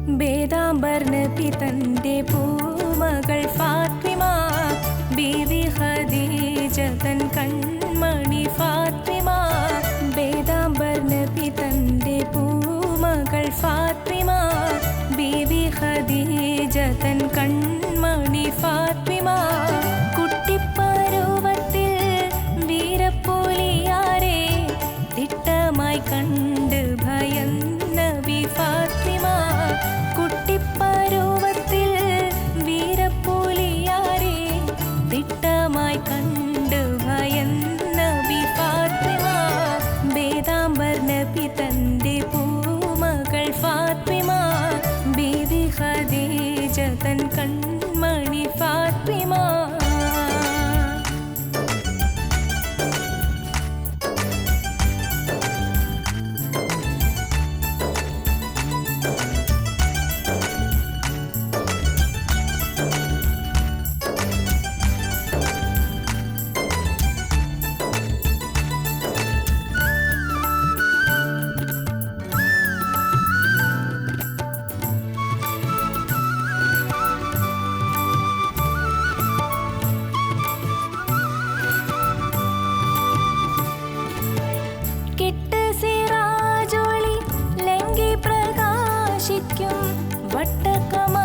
ബേദാംബർ നബി തന്റെ പൂമകൾ ഫാത്തിമ, ബീവി ഖദീജ തൻ കൺമണി ഫാത്തിമ. ബേദാംബർ നബി തന്റെ പൂമകൾ ഫാത്തിമ, ബീവി ഖദീജ തൻ കൺമണി ഫാത്തിമ. കുട്ടിപ്പരുവത്തിൽ വീരപ്പുലിയാരെ തിട്ടമായി കണ്ട് ഭയന്ന ബി ഫാത്തിമ. കുട്ടിപ്പരുവത്തിൽ വീരപ്പുലിയാരെ തിട്ടമായി കണ്ട് ഭയന്ന ബി ഫാത്തിമ. ബേദാംബർ നബി തന്റെ പൂമകൾ ഫാത്തിമ, ബീവി ഖദീജ തൻ കൺമണി ഫാത്തിമ. സിറാജൊളി ലങ്കി പ്രകാശിക്കും വട്ടക്കമ